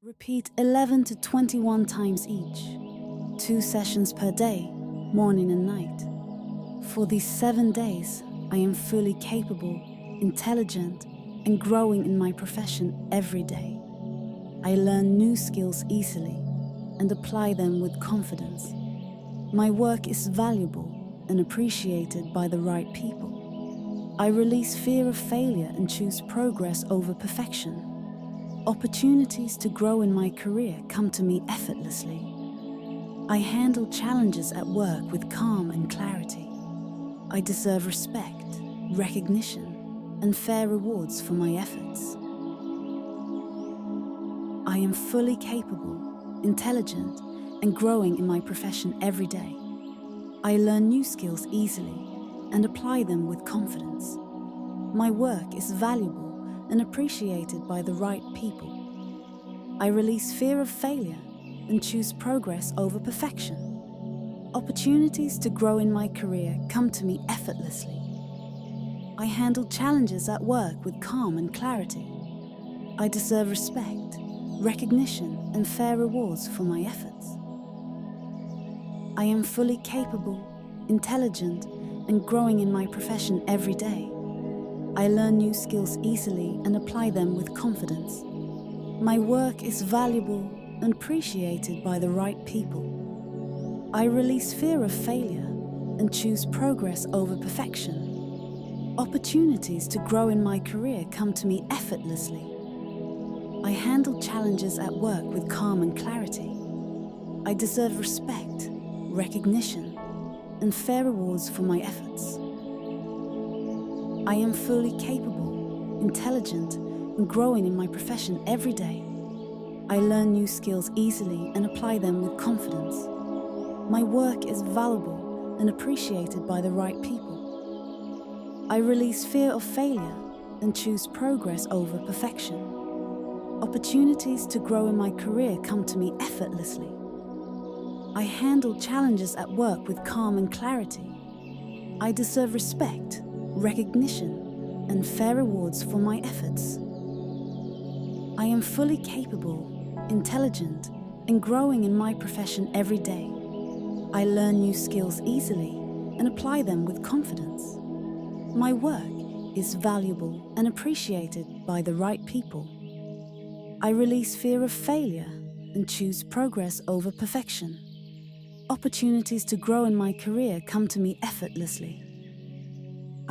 Repeat 11 to 21 times each, 2 sessions per day, morning and night. For these 7 days, I am fully capable, intelligent, and growing in my profession every day. I learn new skills easily and apply them with confidence. My work is valuable and appreciated by the right people. I release fear of failure and choose progress over perfection. Opportunities to grow in my career come to me effortlessly. I handle challenges at work with calm and clarity. I deserve respect, recognition, and fair rewards for my efforts. I am fully capable, intelligent, and growing in my profession every day. I learn new skills easily and apply them with confidence. My work is valuable and appreciated by the right people. I release fear of failure and choose progress over perfection. Opportunities to grow in my career come to me effortlessly. I handle challenges at work with calm and clarity. I deserve respect, recognition, and fair rewards for my efforts. I am fully capable, intelligent, and growing in my profession every day. I learn new skills easily and apply them with confidence. My work is valuable and appreciated by the right people. I release fear of failure and choose progress over perfection. Opportunities to grow in my career come to me effortlessly. I handle challenges at work with calm and clarity. I deserve respect, recognition, and fair rewards for my efforts. I am fully capable, intelligent, and growing in my profession every day. I learn new skills easily and apply them with confidence. My work is valuable and appreciated by the right people. I release fear of failure and choose progress over perfection. Opportunities to grow in my career come to me effortlessly. I handle challenges at work with calm and clarity. I deserve respect, recognition, and fair rewards for my efforts. I am fully capable, intelligent, and growing in my profession every day. I learn new skills easily and apply them with confidence. My work is valuable and appreciated by the right people. I release fear of failure and choose progress over perfection. Opportunities to grow in my career come to me effortlessly.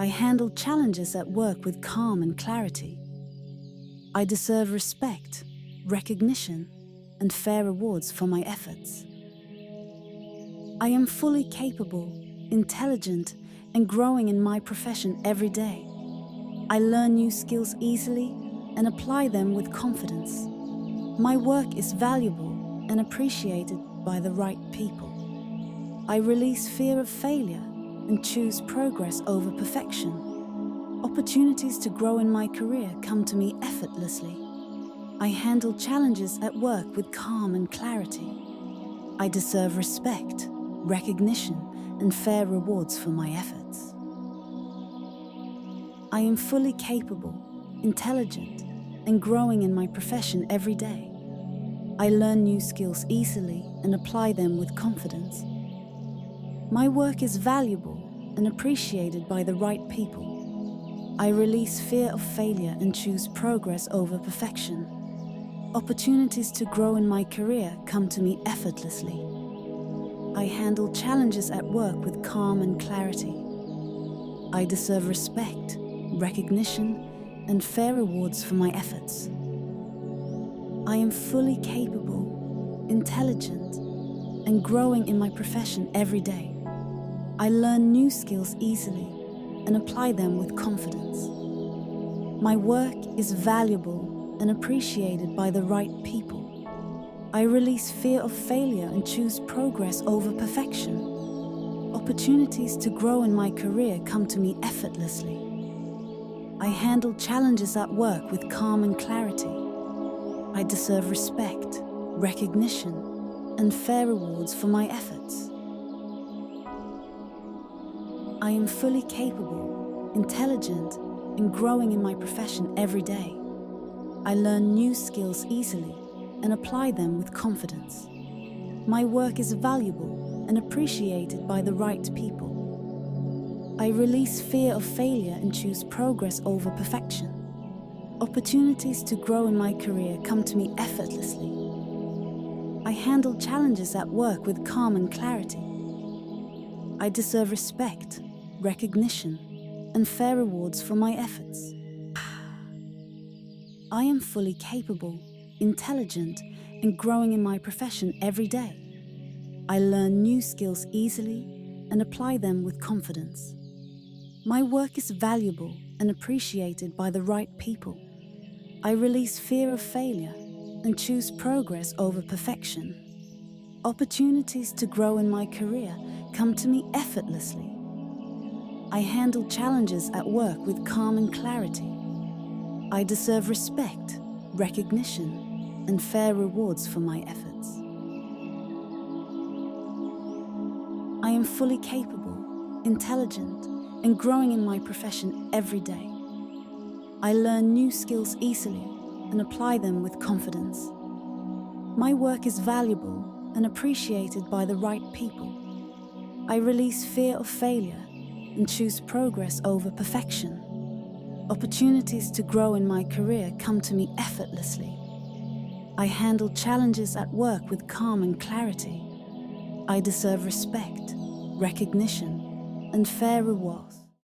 I handle challenges at work with calm and clarity. I deserve respect, recognition, and fair rewards for my efforts. I am fully capable, intelligent, and growing in my profession every day. I learn new skills easily and apply them with confidence. My work is valuable and appreciated by the right people. I release fear of failure and choose progress over perfection. Opportunities to grow in my career come to me effortlessly. I handle challenges at work with calm and clarity. I deserve respect, recognition, and fair rewards for my efforts. I am fully capable, intelligent, and growing in my profession every day. I learn new skills easily and apply them with confidence. My work is valuable and appreciated by the right people. I release fear of failure and choose progress over perfection. Opportunities to grow in my career come to me effortlessly. I handle challenges at work with calm and clarity. I deserve respect, recognition, and fair rewards for my efforts. I am fully capable, intelligent, and growing in my profession every day. I learn new skills easily and apply them with confidence. My work is valuable and appreciated by the right people. I release fear of failure and choose progress over perfection. Opportunities to grow in my career come to me effortlessly. I handle challenges at work with calm and clarity. I deserve respect, recognition, and fair rewards for my efforts. I am fully capable, intelligent, and growing in my profession every day. I learn new skills easily and apply them with confidence. My work is valuable and appreciated by the right people. I release fear of failure and choose progress over perfection. Opportunities to grow in my career come to me effortlessly. I handle challenges at work with calm and clarity. I deserve respect, recognition, and fair rewards for my efforts. I am fully capable, intelligent, and growing in my profession every day. I learn new skills easily and apply them with confidence. My work is valuable and appreciated by the right people. I release fear of failure and choose progress over perfection. Opportunities to grow in my career come to me effortlessly. I handle challenges at work with calm and clarity. I deserve respect, recognition, and fair rewards for my efforts. I am fully capable, intelligent, and growing in my profession every day. I learn new skills easily and apply them with confidence. My work is valuable and appreciated by the right people. I release fear of failure and choose progress over perfection. Opportunities to grow in my career come to me effortlessly. I handle challenges at work with calm and clarity. I deserve respect, recognition, and fair rewards.